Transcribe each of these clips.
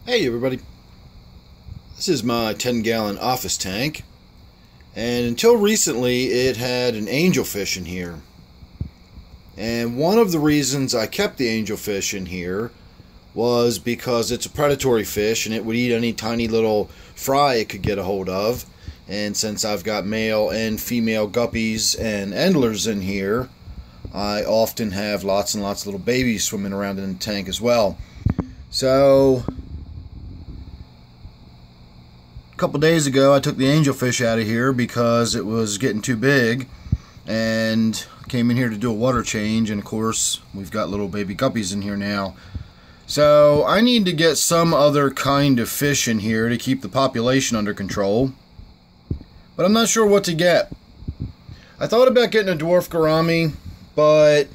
Hey everybody, this is my 10-gallon office tank, and until recently it had an angelfish in here. And one of the reasons I kept the angelfish in here was because it's a predatory fish and it would eat any tiny little fry it could get a hold of. And since I've got male and female guppies and endlers in here, I often have lots and lots of little babies swimming around in the tank as well. So a couple days ago I took the angelfish out of here because it was getting too big, and came in here to do a water change, and of course we've got little baby guppies in here now. So I need to get some other kind of fish in here to keep the population under control, but I'm not sure what to get. I thought about getting a dwarf gourami, but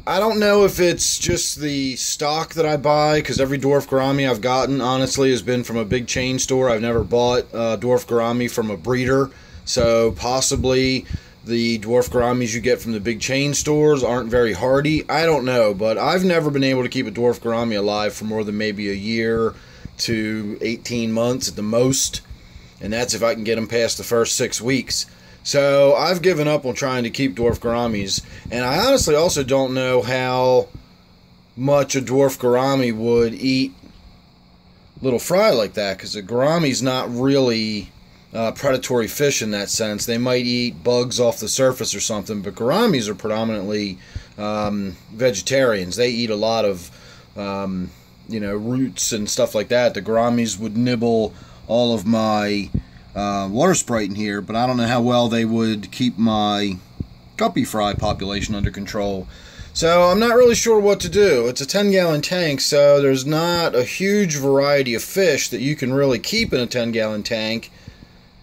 I don't know if it's just the stock that I buy, because every dwarf gourami I've gotten, honestly, has been from a big chain store. I've never bought a dwarf gourami from a breeder, so possibly the dwarf gouramis you get from the big chain stores aren't very hardy. I don't know, but I've never been able to keep a dwarf gourami alive for more than maybe a year to 18 months at the most, and that's if I can get them past the first 6 weeks. So I've given up on trying to keep dwarf gouramis, and I honestly also don't know how much a dwarf gourami would eat little fry like that, because a gourami's not really predatory fish in that sense. They might eat bugs off the surface or something, but gouramis are predominantly vegetarians. They eat a lot of roots and stuff like that. The gouramis would nibble all of my water sprite in here, but I don't know how well they would keep my guppy fry population under control. So I'm not really sure what to do. It's a 10-gallon tank, so there's not a huge variety of fish that you can really keep in a 10-gallon tank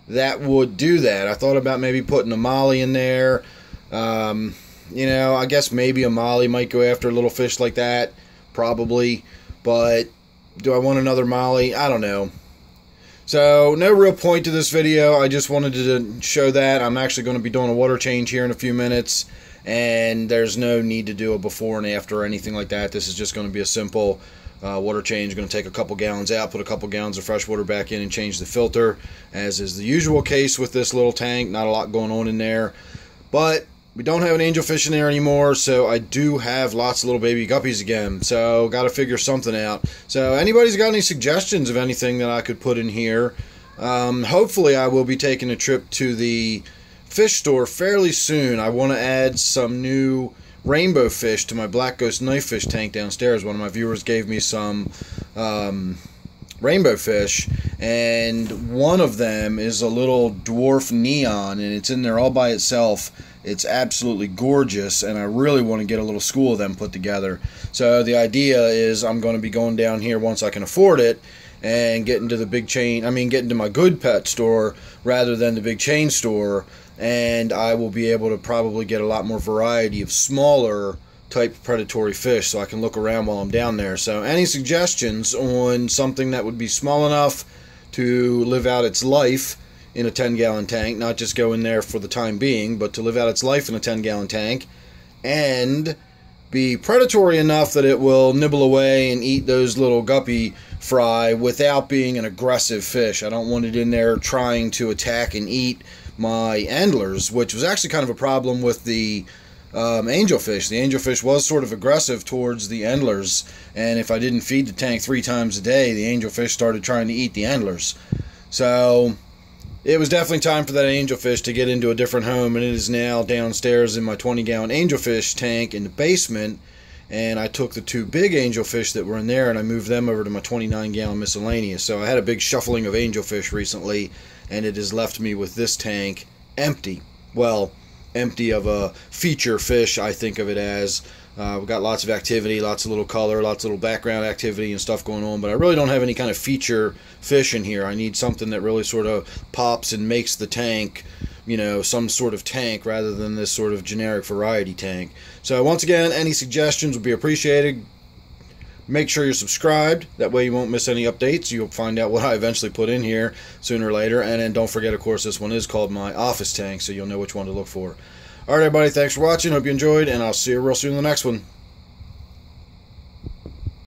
that would do that. I thought about maybe putting a molly in there. I guess maybe a molly might go after a little fish like that, probably, but do I want another molly? I don't know. So, no real point to this video. I just wanted to show that. I'm actually going to be doing a water change here in a few minutes, and there's no need to do a before and after or anything like that. This is just going to be a simple water change. Going to take a couple gallons out, put a couple gallons of fresh water back in, and change the filter, as is the usual case with this little tank. Not a lot going on in there, but we don't have an angelfish in there anymore, so I do have lots of little baby guppies again. So, got to figure something out. So, anybody's got any suggestions of anything that I could put in here? Hopefully, I will be taking a trip to the fish store fairly soon. I want to add some new rainbow fish to my black ghost knife fish tank downstairs. One of my viewers gave me some rainbow fish, and one of them is a little dwarf neon, and it's in there all by itself. It's absolutely gorgeous, and I really want to get a little school of them put together. So the idea is I'm going to be going down here once I can afford it and get into the big chain, get into my good pet store rather than the big chain store, and I will be able to probably get a lot more variety of smaller type predatory fish, so I can look around while I'm down there. So any suggestions on something that would be small enough to live out its life in a 10-gallon tank, not just go in there for the time being, but to live out its life in a 10-gallon tank, and be predatory enough that it will nibble away and eat those little guppy fry without being an aggressive fish. I don't want it in there trying to attack and eat my endlers, which was actually kind of a problem with the angelfish. The angelfish was sort of aggressive towards the endlers, and if I didn't feed the tank 3 times a day, the angelfish started trying to eat the endlers. So it was definitely time for that angelfish to get into a different home, and it is now downstairs in my 20-gallon angelfish tank in the basement. And I took the 2 big angelfish that were in there and I moved them over to my 29-gallon miscellaneous. So I had a big shuffling of angelfish recently, and it has left me with this tank empty. Well, empty of a feature fish, I think of it as. We've got lots of activity, lots of little color, lots of little background activity and stuff going on, but I really don't have any kind of feature fish in here. I need something that really sort of pops and makes the tank, some sort of tank rather than this sort of generic variety tank. So once again, any suggestions would be appreciated. Make sure you're subscribed. That way you won't miss any updates. You'll find out what I eventually put in here sooner or later. And then don't forget, of course, this one is called my office tank, so you'll know which one to look for. Alright everybody, thanks for watching, hope you enjoyed, and I'll see you real soon in the next one.